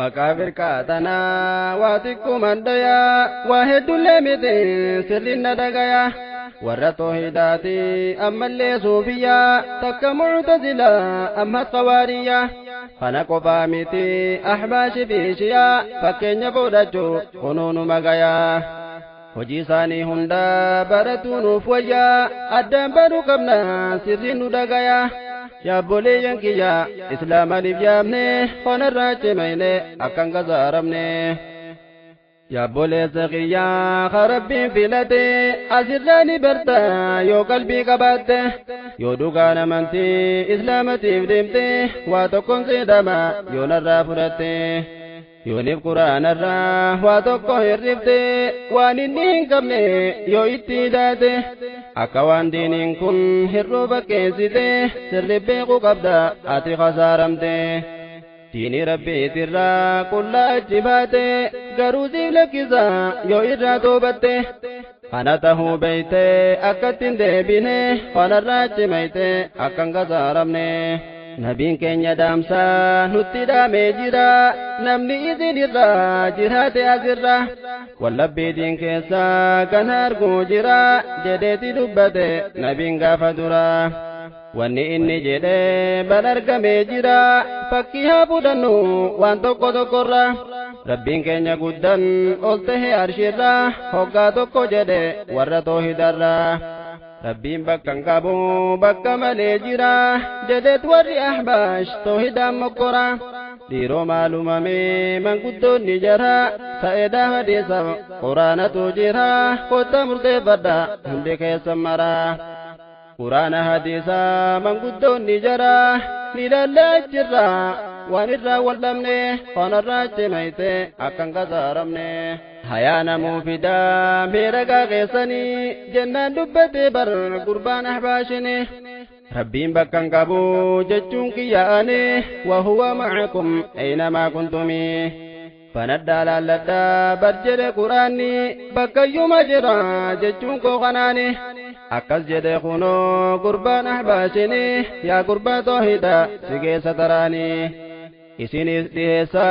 مكافر كاتنا واتكم انديا واحد لمد سرنا دغيا ورتو هداتي اما اللي صوفيا تك معتزلا اما خواريا فنكو فامتي احباش بيشيا فكين فودجو قنون مغيا hojii isaanii hunda baratuunuuf wayyaa addaan baruu qabna sirriin nu dhagayaa yaabboleeyyan kiyya islaamaniif yaamne honarraa cimayne akkan gazaaramne yaabboleessa kiyyaa karabbiin filate asirraa ni barta yoo qalbii qabaatte yoo dhugaan amantii islaamatiif deemte waa tokkoon seedama yoo narraa fudhatte yoonif quraanarraa waa tokko hirrifte waan inni hin qabne yoo itti hidhaate akka waan diiniin kun hirruu bakkeessite sirri beekuu qabda ati khasaaramte diinii rabbiitirraa qullaa achi baate garuu siif lakkisa yoo irraa toobatte kana tahuu beeyte akkattiin deebine kanarraa cimayte akkan khasaaramne nabiin keenya daamsaa nutti dhaamee jira namni isin irraa jiraate asirra wallabbiitiin keessaa kan arguu jira jedheeti dubbate nabiin gaafa dura wanni inni jedhe bal argamee jira fakkii haa fudhannu waan tokko tokkorra rabbiin keenya guddan ol tahe arshirra hoggaa tokko jedhe warra toohidarra rabbiin bakka hin qabu bakka malee jira jedhet warri ahbaash toohidaan mokkora dhiiroo maalumame manguddoonni jara ta'eedha hadiisa quraanatu jira kotta murteeffadha hundi keessan mara quraana hadiisa manguddoonni jara ni lallaachirra waan irraa waldhabne kanarraa cimayte akkan khasaaramne hayaa namuu fidaa miidhagaa keessanii jennaan dubbate bar gurbaan ahbaashine rabbiin bakka hin qabu jechuun kiyyaane wahuwa ma'akum aynamaa kuntumi fanaddaa laalladhaa bar jedhe quraanni bakkayyuma jira jechuun koo kanaani akkas jedhe kunoo gurbaan ahbaashine yaa gurbaa toohida si keessa taraani isinis dhiheessa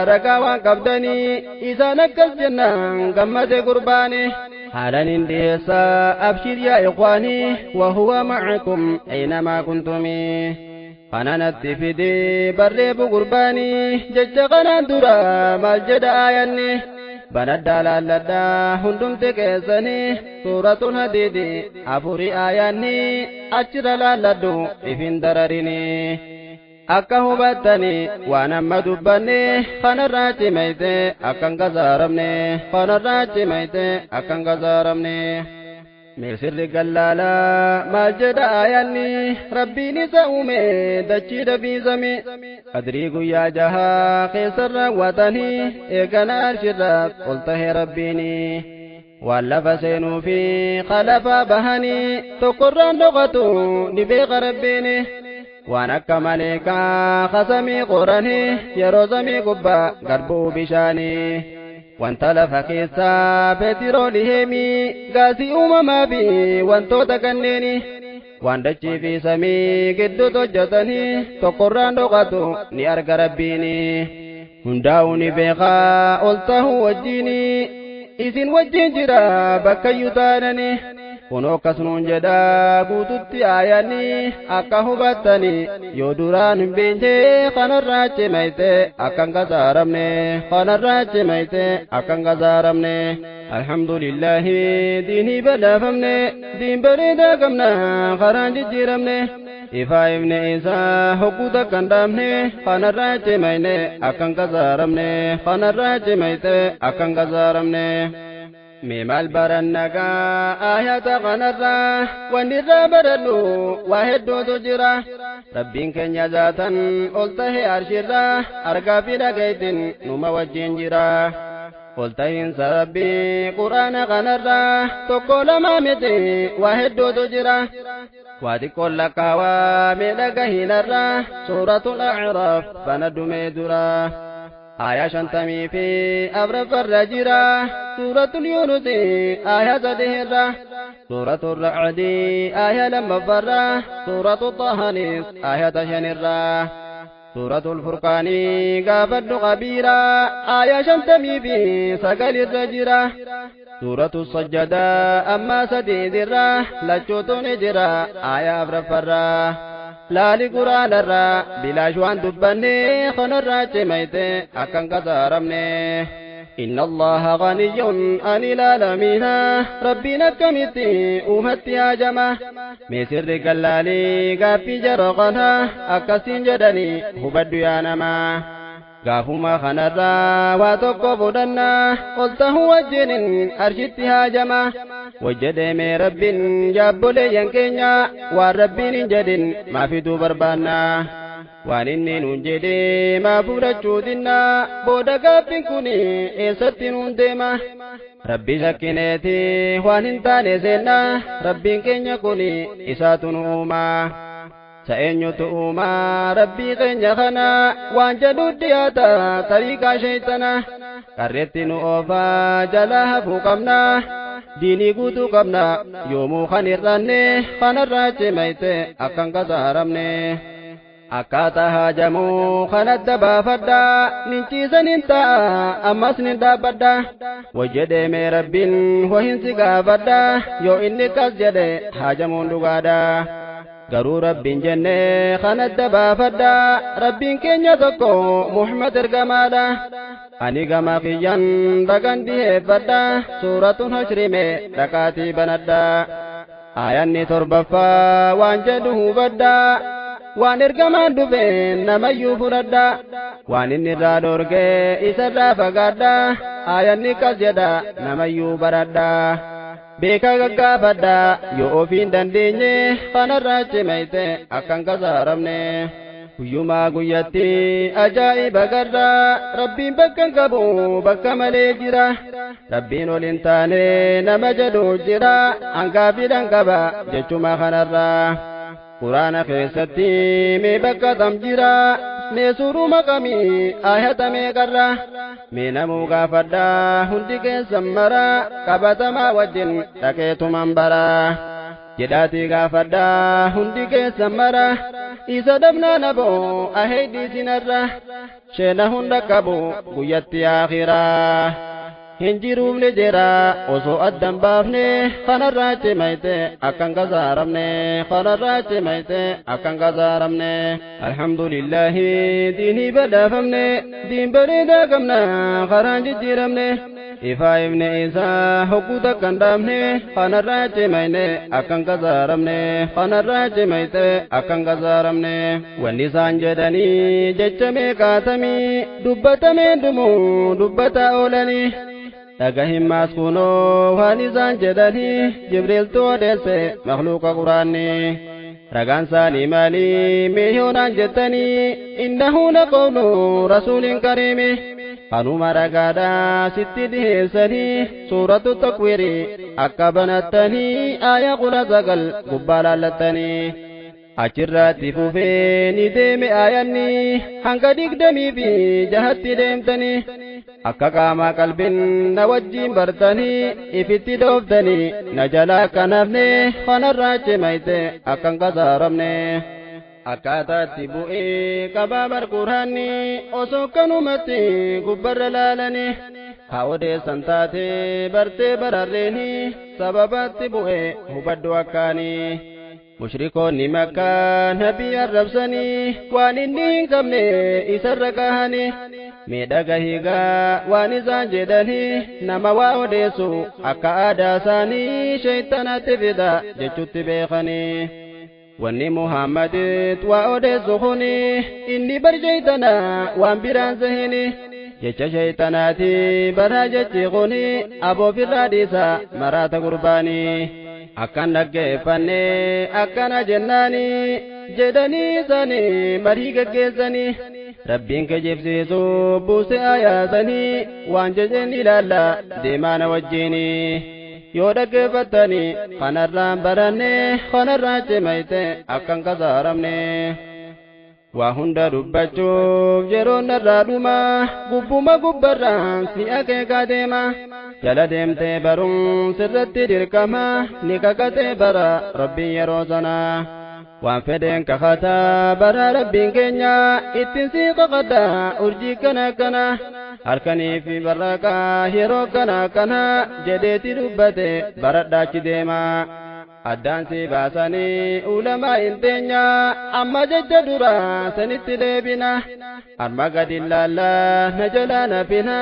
ragaa waan qabdanii isaan akkas jennaan gammade gurbaani haalaniin dhiheessa abshir yaa ikhwaanii wahuwa ma'akum aynamaa kuntumi kananatti fidee barreebu gurbaanii jecha kanaan dura maal jedha aayanni banaddaa laalladhaa hundumti keessanii suuratul hadiidi afurii aayanni achira laalladhu ifin dararini akka hubattani waan amma dubbanne kanarraa cimayte akkan khasaaramne kanarraa cimayte akkan khasaaramne meesirri gallaalaa maal jedha aayanni rabbiin isa uume dachii dhabiisame adrii guyyaa jahaa keessa raawwatanii eegana arshirraas ol tahe rabbiini waan lafa seenuu fi khalafa bahanii tokkorraan dhokatu ni beeka rabbiini waan akka maleekaa khasamii qoranii yeroo samii gubbaa garbuu bishaanii wanta lafa keessaa peetiroolii heemii gaasii uumamaa fi wantoota kanneeni waan dachii fi samii gidduutti hojjetanii tokkorraan dhokatu ni arga rabbiini hundaa'uu ni beekaa ol tahuu wajjiini isin wajjin jira bakkayyuu taanani kunoo akkasumaan jedha guututti aayanni akka hubattani yoo duraan hin beekne kanarraa cimayte akkan khasaaramne kanarraa cimayte akkan khasaaramne alhamdulillahi diinii badhaafamne diin bareedaa qabna karaan jijjiiramne ifaa ifne isaa hogguu takkan dhaabne kanarraa cimayne akkan khasaaramne kanarraa cimayte akkan khasaaramne meemal barannagaa ayata kanarraa wanni irraa barannu waa hedduutu jira rabbiin keenya zaatan ol tahe arshirraa argaa fi dhagaytin numa wajjin jira ol tahiinsa rabbii quraana kanarraa tokko lama miti waa hedduutu jira waa xiqqoon lakkaawaa miidhaga hinarraa suuratul a'raaf bana dumee dura آية شنتمي في أبرف الرجرة سورة اليونس آية زدهرة سورة الرعد آية لما فرة سورة الطهنس آية شنرة سورة الفرقان قافد قبيرا آية شمتمي في سقل الرجرة سورة السجدة أما سديد الرا لجوتون جرا آية فرفرا لا لقرآن الرا بلا شوان دبني خنرا جميت أكن كزارمني إن الله غني عن العالمين ربنا كمتي أمتي هاجمة مسر قلالي قافي جرقنا أكسين جدني هبدو يا نما قافما خنرا واتوكو فدنا قلته وجن أرشدتي هاجمة وجد من رب جاب لي ينكينا والربين جد ما في بربانا waan inni nuun jedhee maa fudhachuu dinnaa booda gaaffiin kun eessatti nuun deema rabbi shakkineeti waan hin taane seennaa rabbiin keenya kun isaatu nu uumaa sa eenyutu uumaa rabbii keenya kana waan jedhu dhiyaata tariiqaa sheeytana qarreetti nu oofaa jalaa hafuu qabna diinii guutuu qabna yoomuu kan hir'anne kanarraa cimayte akkan kasaaramne akkaataa haajamuu kanatti baafadhaa ninchiisanin ta'a ammas nin dhaabbadhaa wajjedhee mee rabbiin wahinsi gaafadhaa yoo inni kas jedhe haajamuun dhugaadhaa garuu rabbiin jennee kanatti baafadhaa rabbiin keenya tokko Muhammad ergamaadha ani gama kiyyan dagan dhiheeffadhaa suuratun hashrime dhaqaatii banadhaa aayanni torbaffaa waan jedhu hubadhaa waan ergamaan dhufe namayyuu fudhadha waan inni irraa dhorgee isarraa fagaadha aayanni kas jedha namayyuu baradha beeka gaggaafadha yoo ofiin dandeenye kanarraa cimayte akkan kasaaramne guyyumaa guyyatti ajaa'iba garra rabbiin bakka qabu bakka malee jira rabbiin ol hin taane nama jedhu jira hangaafiidhaan qaba jechuma kanarraa quraana keessatti mee bakka tam jira mee suruma kamii ayata meeqarra mee namuu gaafadha hundi keessan mara qabatamaa wajjin dhaqeetuman bara jedhaatii gaafadha hundi keessan mara isa dhabnaa naboo aheedii sinarra sheena hunda qabu guyyatti akhiraa hinjiruufne jira osoo addan baafne kanarraa cimayte akkan kasaaramne kanarraa cimayte akkan kasaaramne alhamdulillahi diinii badhaafamne diin bareedaa qabna karaan jijjiiramne ifaa ifne isaa hogguu takkan dhaabne kanarraa cimayne akkan kasaaramne kanarraa cimayte akkan kasaaramne wanni isaan jedhanii jecha meeqaatamii dubbatameen dhumuu dubbataa oolanii dhagahin maas kunoo waan isaan jedhanii jibriiltu odeesse makhluuqa quraanni ragaan isaanii maalii mee yoonaan jettanii innahu laqawlu rasuulin kariimi kanuma ragaadhaa sitti dhiheessanii suuratu takwiiri akka banattanii aayaa 19 gubbaa laallattanii achirratti fufee ni deeme aayanni hanga 26 deemtanii akka qaama qalbiin na wajjiin bartanii ifitti dhooftanii na jalaa kanafne kanarraa cimayte akkan kasaaramne akkaataatti bu'ee qabaa barquraanni osoo kanumatti gubbarra laalanii haa odeessan taate bartee bararreeni sababatti bu'ee hubaddu akkaanii mushrikoonni makkaa nabii arrabsanii waan inni hin qabne isarra kahanii miidhaga hiigaa waan isaan jedhanii nama waa odeessu akka aadaa isaanii sheeytanatti fida jechutti beekanii wanni muhammadit waa odeessu kuni inni bar sheeytana waan biraan sahini jecha sheeytanaati baraa jechi kuni aboofirraa dhiisa maraata gurbaanii akkan dhaggeeffanne akkana jennaanii jedhanii isaanii marii gaggeessanii rabbiin kijibsiisu buuse ayaasanii waan jechen ilaalla deemaana wajjiinii yoo dhaggeeffattanii kanarraan baranne kanarraa cimayte akkan kasaaramne waa hunda dubbachuuf yeroon narraa dhuma gubbuma gubbarraan si akeekaa deema jala deemtee baruun sirratti dirqama ni kakatee bara rabbiin yeroo sana waan fedhen kakata bara rabbiin keenya ittiin siiqa qadda urjii kana halkanii fi barraqa yeroo kana jedheeti dubbate baradhaachi deema addaan si baasanii ulamaa hin teenya amma jecha dura sanitti deebina arma gadi laallaa na jalaa nafina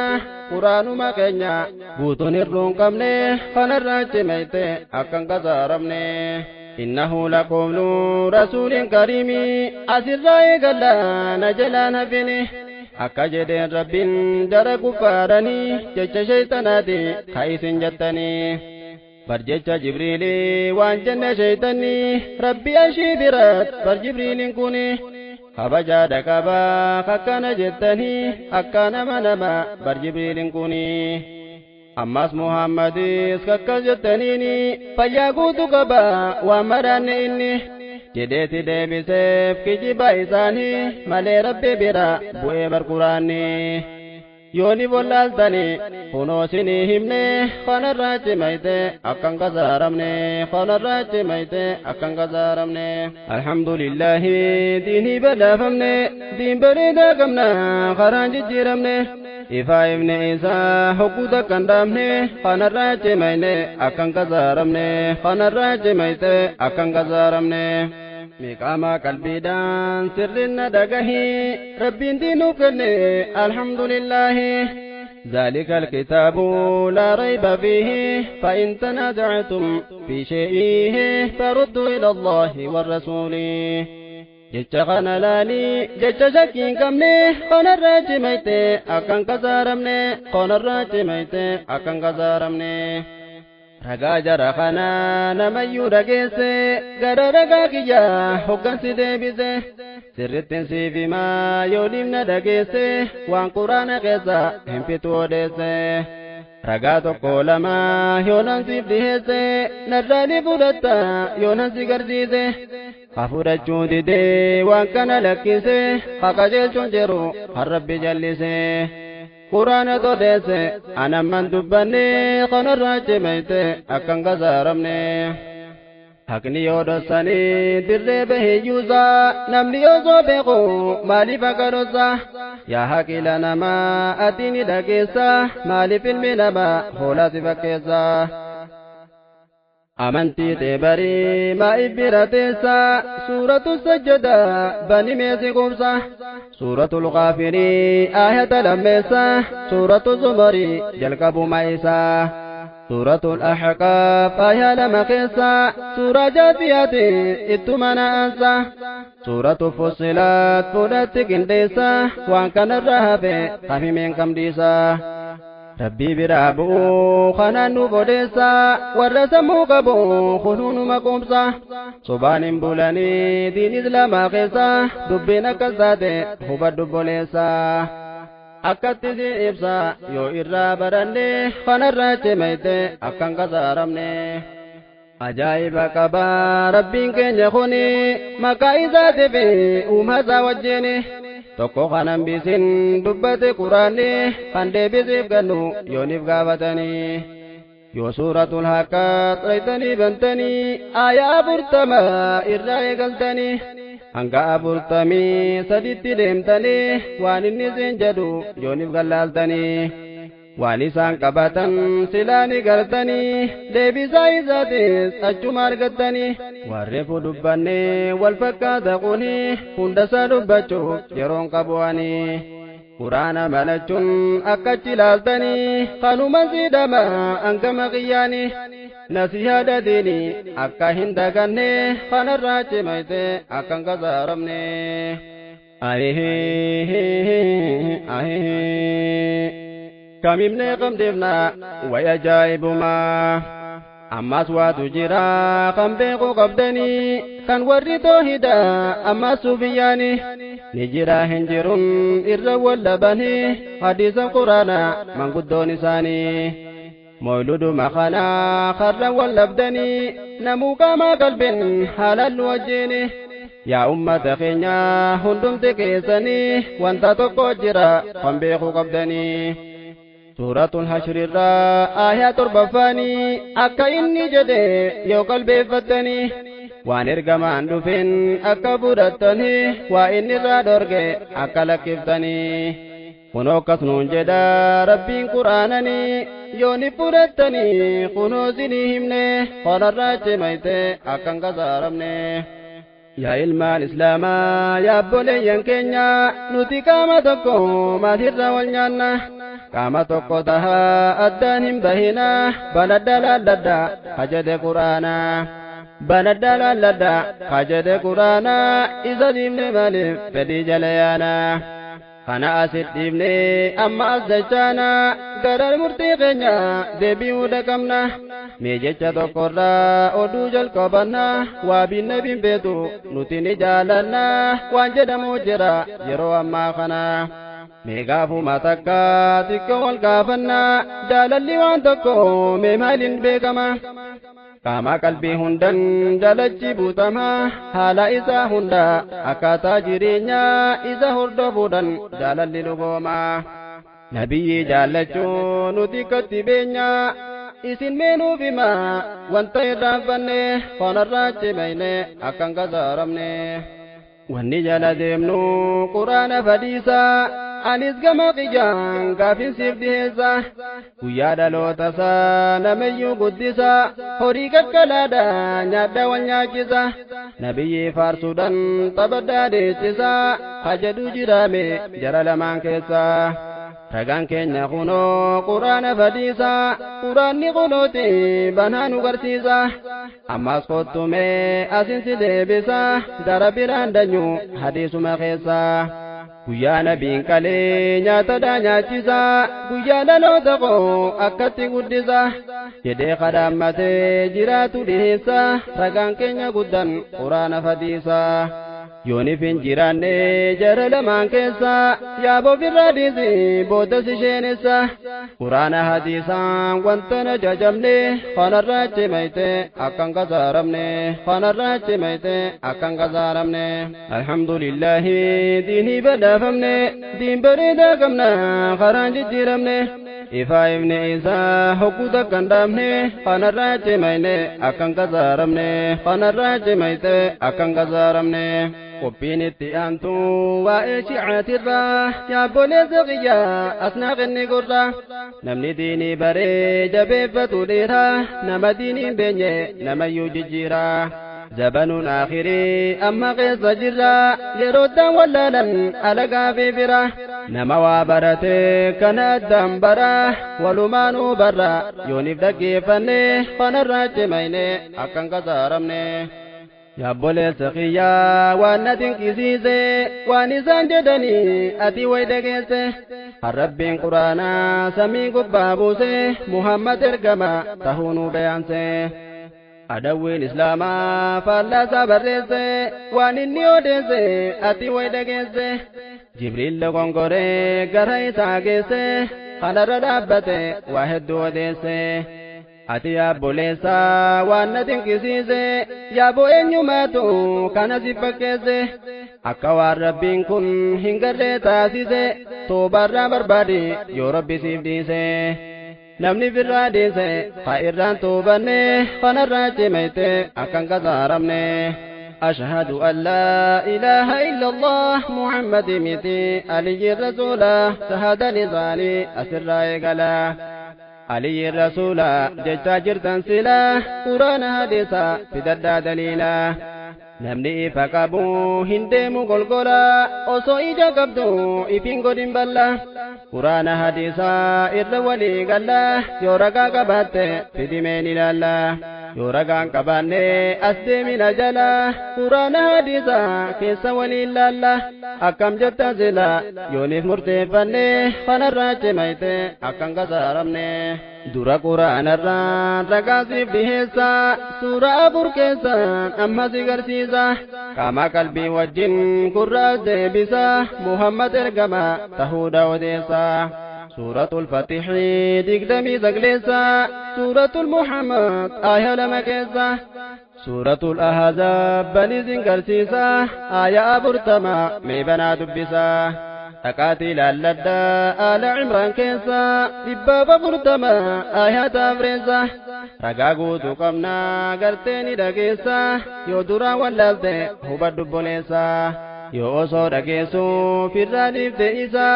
quraanuma keenya guutuun hirruun qabne kanarraa cimayte akkan kasaaramne innahu laqawlu rasuulin kariimi asirraa eegalla na jalaa nafini akka jedheen rabbiin dara gubbaadhanii jecha shaytanaati ka isin jettanii barjecha jibriilii waan jenne shaytanii rabbi ashii birat bar jibriiliin kuni kabajaadha qabaa akkana jettanii akka nama bar jibriiliin kuni ammas muhammadis kakkas jettaniini fayyaa guutuu qabaa waan maraanne inni jedheeti deebiseef kijiba isaanii malee rabbi bira bu'ee barquraanni yooni bollaaltani kunoo sinii himne kanarraa cimayte akkan kasaaramne kanarraa cimayte akkan kasaaramne alhamdulillahi diinii badhaafamne diin bareedaa qabna karaan jijjiiramne ifaa ibne isaa hogguuta kan dhaabne kanarraa cimayne akkan kasaaramne kanarraa cimayte akkan kasaaramne miqaama qalbiidhaan sirrinna dhagahi rabbiin diinuu kenne alhamdulillahi ذلك الكتاب لا ريب فيه فإن تنازعتم في شيء فردوا إلى الله والرسول jecha kana laali jecha shakkiin qabne kanarraa cimayte akkan kasaaramne kanarraa cimayte akkan kasaaramne ragaa jara kana namayyuu dhageesse gara ragaa kiyya hoggansi deebise sirrittiin siif himaa yoo dhimna dhageesse waan quraana keessa hin fitu odeesse ragaa tokko lama yoonan siif dhiheesse narraa ni fudhatta yoonan si garsiise ka fudhachuu didee waan kana lakkise ka qajeelchuun jiru kan rabbi jallise quraana odeesse anamman dubbanne kanarraa cimayte akkan kasaaramne haqni yoo dhossanii dirree baheeyyuusaa namni yoo soo beeku maaliif akka dhossa yaa haqila namaa ati ni dhageessa maaliif ilmi namaa hoolaa si fakkeessa amantii teebarii maa'if birateessa suuratu sajjada bani meesi qubsa suuratul gaafirii aayata lammeessa suuratu zumarii jalqabu maa'isaa suuratul ahqaaf aayaa lama keessa suuraa jaasiyaati ittuma na'ansa suuratu fussilaat fuudhatti qindeessa waan kanarra hafe hafimeen kamdiisa rabbii biraa bu'uu kanaan nu bodeessa warra sammuu qabu kunuunuma qubsa sobaan hin bulanii diin islaamaa keessa dubbiin akkas taate hubadhu boleessa akkatti si ibsa yoo irraa baranne kanarraa cimayte akkan kasaaramne ajaa'iba qabaa rabbiin keenya kuni maqaa isaatiif uumasaa wajjini tokko kanan bisin dubbate quraanni kan deebisiif gannu yooniif gaafatanii yoo suuratul haqqaa xaytanii bantanii aayaa 40 irraa eegaltanii hanga 43 deemtanii waan inni isin jedhu yooniif gallaaltanii waan isaan qabatan silaani gartanii deebisaa isaatis achuma argattanii warreefu dubbannee wal fakkaata kuni hundasaa dubbachuuf yeroon qabu'anii quraana malachuun akkachi ilaaltanii kanuma siidhama hangama qiyyaanii nasihaadha diinii akka hin daganne kanarraa cimayte akkan kasaaramne kamimne kamdeefna wayajaa'ibumaa ammas waatu jira kan beeku qabdanii kan warri toohida ammas suufiyyaani ni jira hin jirun irra wallabanii hadiisa quraana manguddoon isaanii moyluduma kana karra wallabdanii namuu qaamaa qalbin haalallu wajjiini yaa ummata keenya hundumti keessanii wanta tokko jira kan beeku qabdanii suuratul hashrirraa aayaa 7 akka inni jedhe yoo qalbeeffattanii waan ergamaan dhufeen akka fudhattanii waa inni irraa dhorge akka lakkiftanii kunoo akkas nuun jedha rabbiin quraananii yooni fudhattanii kunoo isinii himne kanarraa cimayte akkan kasaaramne yaa ilmaan islaamaa yaa obboleeyyan keenya nuti qaama tokko maatirra wal nyaanna qaama tokko tahaa addaan hin bahina banadda laalladda kajede quraana banadda laalladda kajede quraana isa dhiifne maaliif fedhii jala yaana kana asit dhiifne amma as dachaana gara murtii keenya deebi'uu dhaqabna mee jecha tokkorraa oduu jalqabanna waa binne binbeetu nuti ni jaalanna waan jedhamu jira yeroo ammaa kana mee gaafuma takka xiqqoo wal gaafanna jaalalli waan tokko mee maaliin beekama qaama qalbii hundan jaalachi buutama haala isaa hunda akkaataa jireenyaa isa hordofuudhan jaalalli dhugooma nabiyyi jaallachuu nuti katti beenya isin meenuuf hima wanta irraanfanne kanarraa cimayne akkan kasaaramne wanni jala deemnu quraana fadhiisaa anis gama qiyyaan gaafinsiif dhiheessa guyyaa dhalootasaa namayyuu guddisa horii kakkalaadha nyaadha wal nyaachisa nabiyyi faarsuudhan taphadhaa deechisa hajedhu jiraame jara lamaan keessa ragaan keenya kunoo quraana fadhiisa quraanni kunooti banaa nu garsiisa ammas kottumee asinsi deebisa gara biraan danyu hadiisuma keessa guyyaa nabiin qalee nyaatadhaa nyaachisa guyyaa dhaloota koo akkatti guddisa jedhee kadhaammatee jiraatu dhiheessa ragaan keenya guddan quraana fadhiisa yoonif hin jiraanne jara lamaan keessa yaaboo birraa dhiisi boodas isheenessa quraana hadiisaan wanta na jajabne kanarraa cimayte akkan kasaaramne kanarraa cimayte akkan kasaaramne alhamdulillahi diinii badhaafamne diin bareedaa qabna karaan jijjiiramne ifaa ifne isaa hogguu takkan dhaabne kanarraa cimayne akkan kasaaramne kanarraa cimayte akkan kasaaramne qophiin itti aantu waa'ee shi'aatirraa yaabboleessa qiyyaa asnaa kenne gorra namni diinii baree jabeeffatu dheera nama diiniin beenye namayyuu jijjiira zabanuun akhirii amma keessa jirra yeroodhaan wallaalan alagaa fi bira nama waa barate kana addaan bara walumaanuu barra yooniif dhaggeeffanne kanarraa cimayne akkan kasaaramne yaabboleessa qiyyaa waan na dinqisiise waan isaan jedhanii ati way dhageesse harrabbiin quraanaa samii gubbaa buuse muhammad ergama tahuu nu beeyanse adawwiin islaamaa faallaasaa barreesse waan inni odeesse ati way dhageesse jibriil gongoree gara isaa geesse kanarra dhaabbate waa hedduu odeesse ati yaabboleessa waan na dinqisiise yaaboo eenyumaatu kana si fakkeesse akka waan rabbiin kun hin garree taasise toobarraa barbaade yoo rabbi siif dhiise namni firraa dhiise haa irraan toobanne kanarraa cimayte akkan kasaaramne أشهد أن لا إله إلا الله محمد متي علي الرسول شهد لساني أسر إقلا علي الرسول جتا جرتن سلا قرآن حديثا فددا دليلا نمني فقبو هندمو قلقلا أصو إجا قبدو إفين قدن بلا قرآن حديثا إرولي قلا يورقا قبات فدمين لالا يورقا قباني أسدمين جلا قرآن حديثا كيسا ولي لالا أكام جتا سلا يونيف مرتفاني خنراج ميتي أكام قصارمني dura quraanarraan ragaasiif dhiheessa suura afur keessaan amma si garsiisa qaama qalbii wajjin gurraas deebisa muhammad ergama tahuudha odeessa suuratul fatixii digdamii sagleessa suuratul muhammad aaya lama keessa suuratul ahzaab baniisin garsiisa aaya afurtama mee banaa dubbisa dhaqaatii laalladhaa haala Cimraan keessa dhibba afurtama aayaata afreessa ragaa guutuu qabnaa gartee ni dhageessa yoo duraan wallaalte hubadhu obboleessa yoo osoo dhageessu firraa dhiifte isa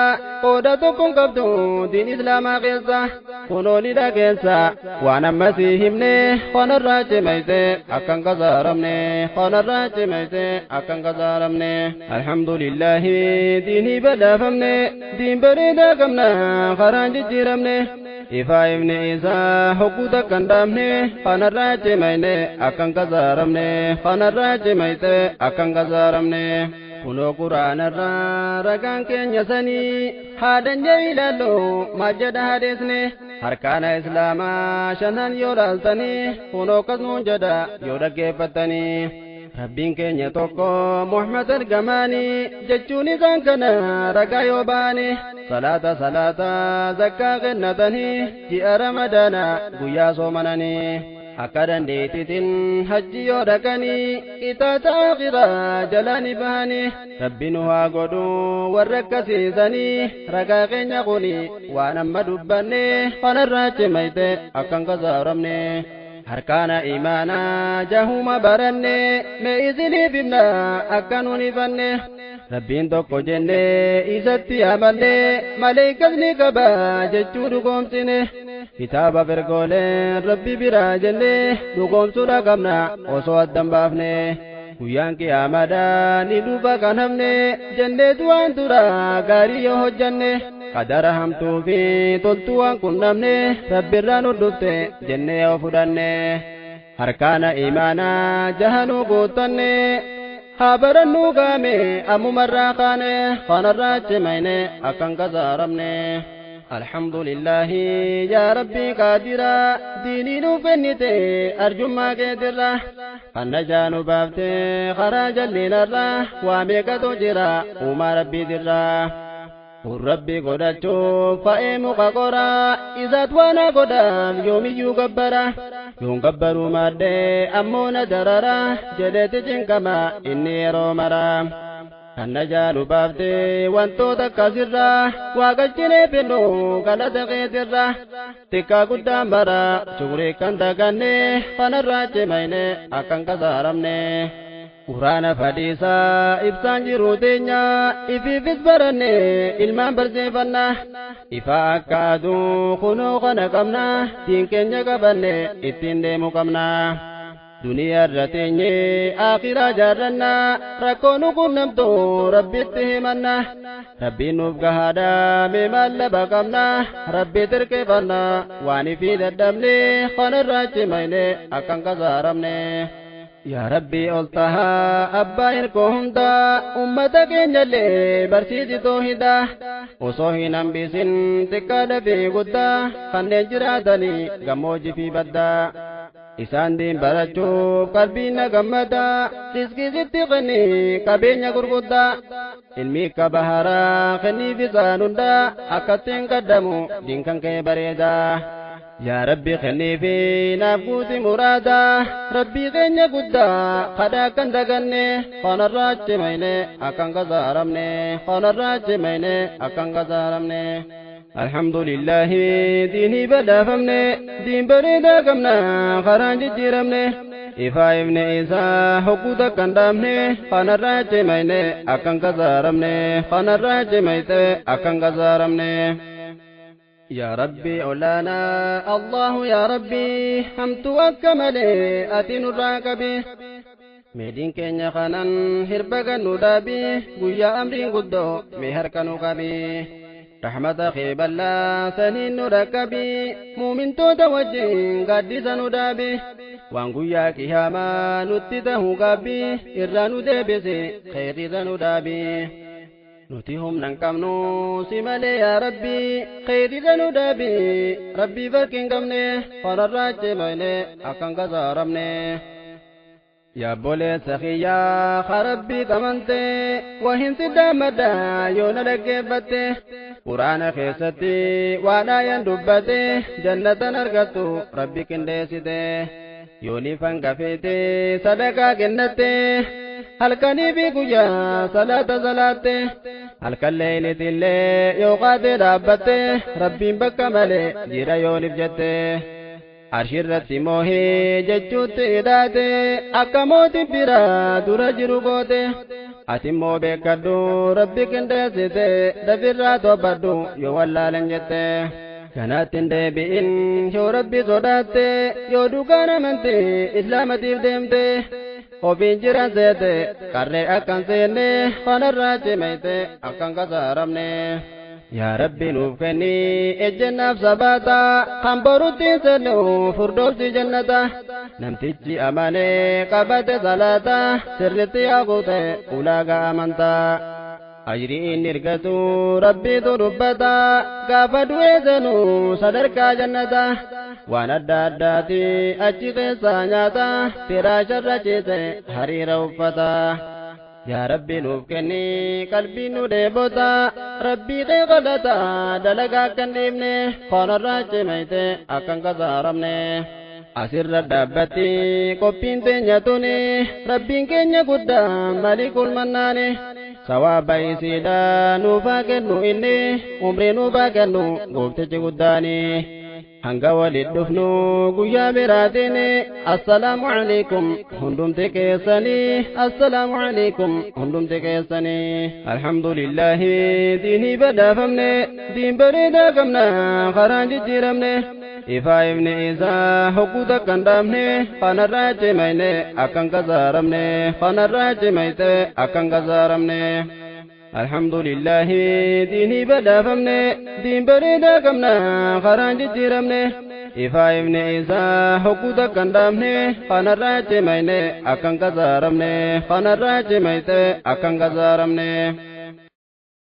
qooda tokkoon qabdu diin islaamaa keessa kunoo ni dhageessa waan ammasii himne kanarraa cimayte akkan kasaaramne kanarraa cimayte akkan kasaaramne alhamdulillahi diinii badhaafamne diin bareedaa qabna karaan jijjiiramne ifaa ifni isaa hogguu takkan dhaabne kanarraa cimayne akkan kasaaramne kanarraa cimayte akkan kasaaramne kunoo quraanarraa ragaan keenya sanii haadan jee ilaallu majjada hadeesne harkaana islaamaa shanan yoo laaltanii kunoo kasnuun jedha yoo dhaggeeffattanii rabbiin keenya tokko Muhammad argamaanii jechuun isaan kana ragaa yoo baane salaata zakkaa kennatanii ji'a ramadaana guyyaa soomananii akka dandeetitin hajji yoo dhaqanii itaata akhiraa jalani bahanii rabbiin haa godhu warra akkasiisanii ragaa keenya kuni waan amma dubbanne kanarraa cimayte akkan kasaaramne harkaana imaanaa jahuma baranne mee isiniif himna akka nuun ifanne rabbiin tokko jenne isatti amanne maleeykasni qaba jechuu dhugoomsine kitaaba fergoolee rabbi biraa jenne dhugoomsuudha qabna osoo addan baafne guyyaan qiyaamaadhaa ni dhufa kan hafne jenneetu waan tura gaarii yoo hojjanne qadara hamtuu fi toltuu waan qunnamne rabbirraa nu dhufte jennee yoo fudhanne harkaana imaanaa jahanuu guuttanne haa barannuu gaame ammumarraa kaane kanarraa cimayne akkan kasaaramne alhamdulillahi yaa rabbii qaadira diinii nu fennite arjummaa keetirra kan najaanu baafte karaa jallinarra waa meeqatu jira uumaa rabbiitirra rabbi godhachuuf fa'ee muka qoraa isaat waana godhaaf yoomiyyuu gabbara yoon gabbaruu maaddee ammoo na darara jedheeti cinkama inni yeroo mara kan najaanu baafte wantoota akkasirra waaqachinee fennu galata keetirra xiqqaa guddaan bara shukrii kan daganne kanarraa cimayne akkan kasaaramne quraana fadhiisaa ibsaan jiruu teenya ifiifis baranne ilmaan barsiifanna ifa akka aduu kunoo kana qabna diin keenya qabanne ittiin deemu qabna duniyaa irra teenye akhiraa jaarranna rakkoo nu qunnamtu rabbitti himanna rabbiin nuuf gahaadha mee maallaba qabna rabbi tirkeeffanna waan ifii dadhabne kanarraa cimayne akkan kasaaramne yaa rabbii ol tahaa abbaa hirkoo hunda ummata keenyallee barsiisi toohida osoo hin hambisin xiqqaadha fi guddaa kanneen jiraatanii gammoojii fi baddaa isaan diin barachuuf qalbiin na gammada riskii sitti kenni qabeenya gurguddaa ilmi akka baharaa kenniif isaan hunda akkattiin qaddamu diin kan kee bareedaa yaa rabbi kenniifi naaf guuti muraada rabbii keenya guddaa kadhaa kan daganne kanarraa cimayne akkan kasaaramne kanarraa cimayne akkan kasaaramne alhamdulillahi diinii badhaafamne diin bareedaa qabna karaan jijjiiramne ifaa ifne isaa hogguu takkan dhaabne kanarraa cimayne akkan kasaaramne kanarraa cimayte akkan kasaaramne يا ربي أولانا الله يا ربي همت وكملي أتي نراكبي ميدين كينيا خانان هربغا ندابي قويا أمرين قدو مهركا نقبي رحمة خيب الله سنين نركبي مؤمن توجين قدس ندابي وان قويا كيهاما نتته قبي إرانو ديبسي خير ندابي نتيهم ننكمنو سمالي يا ربي خيري ذنو دابي ربي فركين كمني فرراج ميني أكن كزارمني يا بولي سخيا خربي كمنتي وهن سدا مدى يونا لكيفتي قرآن خيستي وانا يندبتي جنة نرغتو ربي كنديسيتي يوني فانكفيتي صدقا كنتي halkanii fi guyyaa salaata salaatte halkallee tillee yoo qaatee dhaabbatte rabbiin bakka malee jira yoonif jette arshirratti moohee jechuutti hidhaate akka mootii biraa dura jiru goote ati immoo beekadhu rabbi qindeessite dafirraa tobbadhu yoo wallaalan jette kanaatti hin deebi'in yoo rabbi sodaatte yoo dhugaan amante islaamatiif deemte ofiin jiran seete qarree akkan seenne kanarraa cimeyte akkan kasaaramne yaa rabbi nuuf kenni ejjennaaf sabaata kan boruttiin sennu furdoofsi jannata namtichi amanee qabate salaata sirritti yaaqute ulaagaa amantaa ajriin irgatu rabbiitu dubbata gaafa du'ee senu sadarkaa jannata waan adda addaati achi keessaa nyaata firaasharra ciise hariira uffata yaa rabbi nuuf kenni qalbii nu dheebota rabbii kee kadhata dalagaa akkan dhiibne kanarraa cimeyte akkan kasaaramne asirra dhaabbatti qophiin teenya tuni rabbiin keenya guddaa malikul mannaani sawaaba isiidha nuufaa kennu inni umrii nuufaa kennu gooftichi guddaani hanga walit dhufnu guyyaa biraatiin assalaamu alaykum hundumti keessanii assalaamu alaykum hundumti keessanii alhamdulillahi diinii badhaafamne diin bareedaa qabna karaan jijjiiramne ifaa ifni isaa hogguu takkan dhaabne kanarraa cimeyne akkan kasaaramne kanarraa cimeyte akkan kasaaramne alhamdulillahi diinii badhaafamne diin bareedaa qabna karaan jijjiiramne ifaa ifni isaa hogguu takkan dhaabne kanarraa cimeyne akkan kasaaramne kanarraa cimeyte akkan kasaaramne